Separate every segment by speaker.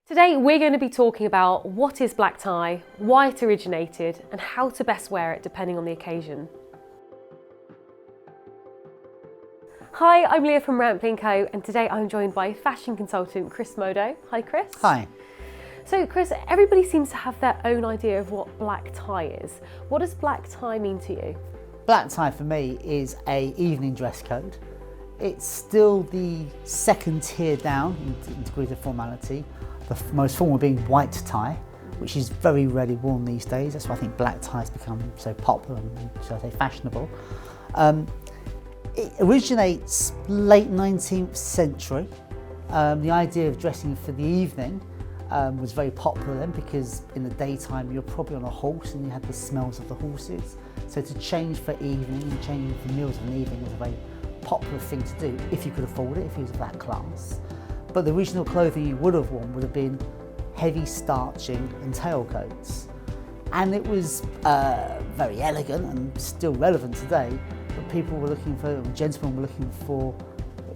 Speaker 1: Today we're going to be talking about what is black tie, why it originated and how to best wear it depending on the occasion. Hi, I'm Leah from Redmayne Co and today I'm joined by fashion consultant Chris Modoo. Hi Chris.
Speaker 2: Hi.
Speaker 1: So Chris, everybody seems to have their own idea of what black tie is. What does black tie mean to you?
Speaker 2: Black tie for me is an evening dress code. It's still the second tier down in degree of formality. The most formal being white tie, which is very rarely worn these days. That's why I think black tie has become so popular and, shall I say, fashionable. It originates late 19th century. The idea of dressing for the evening was very popular then because in the daytime you're probably on a horse and you had the smells of the horses. So to change for evening and change for meals of an evening was a very popular thing to do if you could afford it, if you was of that class. But the original clothing you would have worn would have been heavy starching and tailcoats. And it was very elegant and still relevant today, but people were looking for, gentlemen were looking for,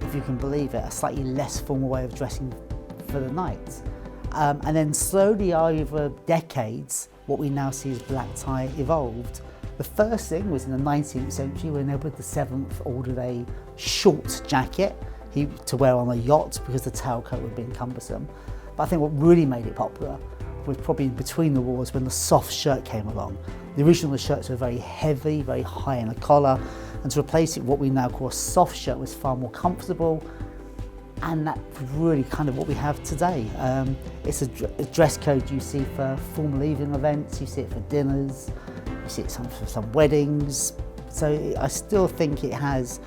Speaker 2: if you can believe it, a slightly less formal way of dressing for the night. And then slowly over decades, what we now see as black tie evolved. The first thing was in the 19th century when Edward VII ordered a short jacket to wear on a yacht because the tailcoat would have been cumbersome. But I think what really made it popular was probably in between the wars when the soft shirt came along. The original shirts were very heavy, very high in the collar, and to replace it, what we now call a soft shirt was far more comfortable, and that's really kind of what we have today. It's a dress code you see for formal evening events, you see it for dinners, you see it for some weddings. So I still think it has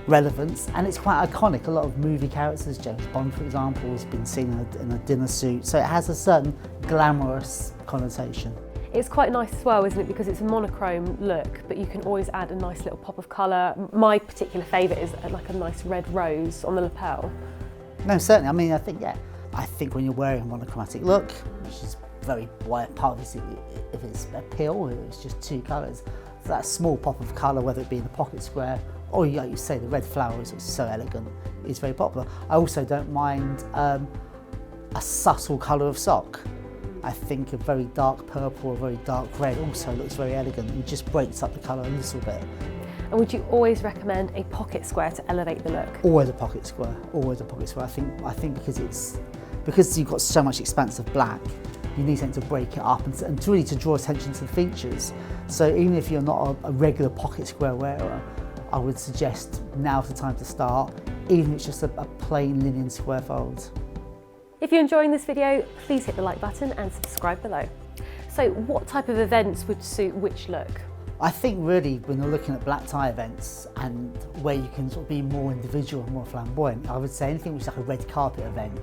Speaker 2: relevance, and it's quite iconic. A lot of movie characters, James Bond for example, has been seen in a dinner suit, so it has a certain glamorous connotation.
Speaker 1: It's quite nice as well, isn't it, because it's a monochrome look, but you can always add a nice little pop of colour. My particular favourite is like a nice red rose on the lapel.
Speaker 2: No, certainly. I mean, I think when you're wearing a monochromatic look, which is very wide, part of it, if it's a pill, it's just two colours. So that small pop of colour, whether it be in the pocket square or like you say, the red flowers, which is so elegant, is very popular. I also don't mind a subtle colour of sock. I think a very dark purple or very dark red also looks very elegant and just breaks up the colour a little bit.
Speaker 1: And would you always recommend a pocket square to elevate the look?
Speaker 2: Always a pocket square, always a pocket square. I think because you've got so much expansive black, you need something to break it up and really to draw attention to the features. So even if you're not a regular pocket square wearer, I would suggest now's the time to start, even if it's just a plain linen square fold.
Speaker 1: If you're enjoying this video, please hit the like button and subscribe below. So what type of events would suit which look?
Speaker 2: I think really when you're looking at black tie events and where you can sort of be more individual and more flamboyant, I would say anything which is like a red carpet event,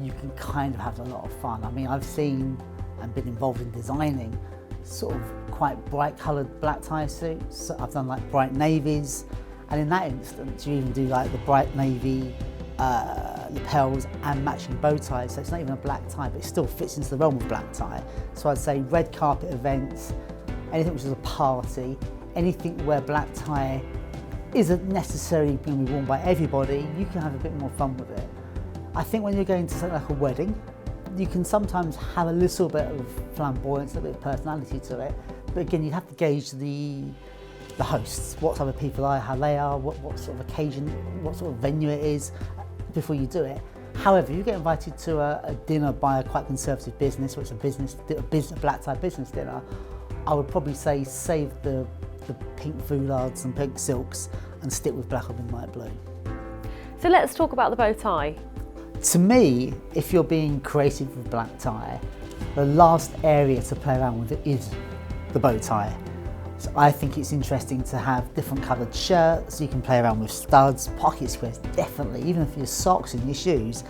Speaker 2: you can kind of have a lot of fun. I mean, I've seen and been involved in designing sort of quite bright coloured black tie suits. I've done like bright navies, and in that instance you even do like the bright navy lapels and matching bow ties, so it's not even a black tie but it still fits into the realm of black tie. So I'd say red carpet events, anything which is a party, anything where black tie isn't necessarily going to be worn by everybody, you can have a bit more fun with it. I think when you're going to something like a wedding, you can sometimes have a little bit of flamboyance, a little bit of personality to it, but again you have to gauge the hosts, what type of people are, how they are, what sort of occasion, what sort of venue it is before you do it. However, if you get invited to a dinner by a quite conservative business, or it's a black tie business dinner, I would probably say save the pink foulards and pink silks and stick with black or midnight blue.
Speaker 1: So let's talk about the bow tie.
Speaker 2: To me, if you're being creative with black tie, the last area to play around with it is the bow tie. So I think it's interesting to have different coloured shirts, you can play around with studs, pocket squares, definitely, even if your socks and your shoes.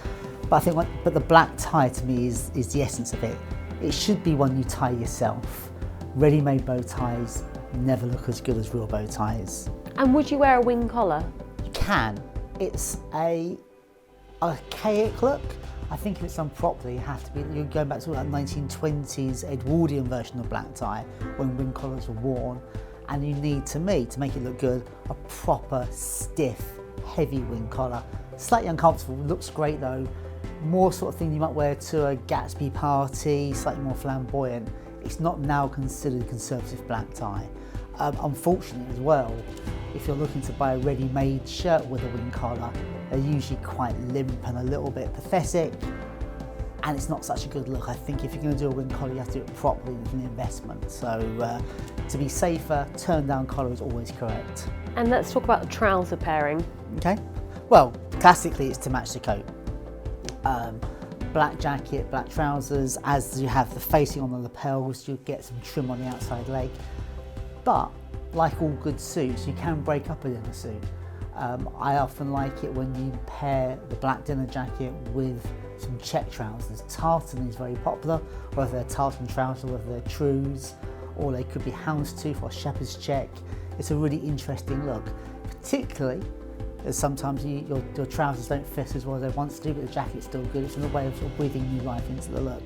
Speaker 2: But I think but the black tie to me is the essence of it. It should be one you tie yourself. Ready-made bow ties never look as good as real bow ties. And
Speaker 1: would you wear a wing collar?
Speaker 2: You can. It's a archaic look. I think if it's done properly, it has to be, you're going back to that 1920s Edwardian version of black tie when wing collars were worn, and you need, to me, to make it look good, a proper, stiff, heavy wing collar. Slightly uncomfortable, looks great though, more sort of thing you might wear to a Gatsby party, slightly more flamboyant. It's not now considered a conservative black tie. Unfortunately as well, if you're looking to buy a ready-made shirt with a wing collar, they're usually quite limp and a little bit pathetic, and it's not such a good look. I think if you're going to do a wing collar, you have to do it properly with an investment. So to be safer, turn down collar is always correct.
Speaker 1: And let's talk about the trouser pairing.
Speaker 2: Okay, well, classically it's to match the coat. Black jacket, black trousers. As you have the facing on the lapels, you get some trim on the outside leg. But like all good suits, you can break up a dinner suit. I often like it when you pair the black dinner jacket with some check trousers. Tartan is very popular, whether they're tartan trousers, whether they're trews, or they could be houndstooth or shepherd's check. It's a really interesting look, particularly as sometimes your trousers don't fit as well as they once do, but the jacket's still good. It's a way of, sort of breathing new life into the look.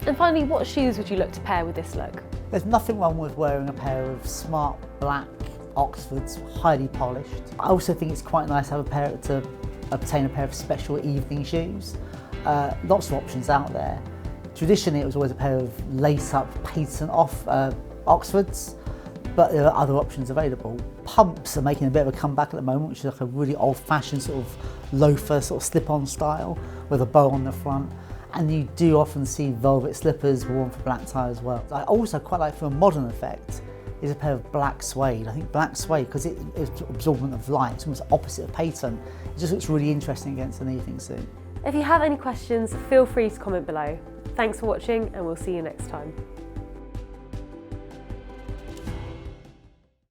Speaker 1: And finally, what shoes would you look to pair with this look?
Speaker 2: There's nothing wrong with wearing a pair of smart black Oxfords, highly polished. I also think it's quite nice to have obtain a pair of special evening shoes. Lots of options out there. Traditionally, it was always a pair of lace-up patent-off Oxfords, but there are other options available. Pumps are making a bit of a comeback at the moment, which is like a really old-fashioned sort of loafer, sort of slip-on style with a bow on the front. And you do often see velvet slippers worn for black tie as well. I also quite like, for a modern effect, is a pair of black suede. I think black suede, because it is absorbent of light, it's almost opposite of patent. It just looks really interesting against an evening suit.
Speaker 1: If you have any questions, feel free to comment below. Thanks for watching, and we'll see you next time.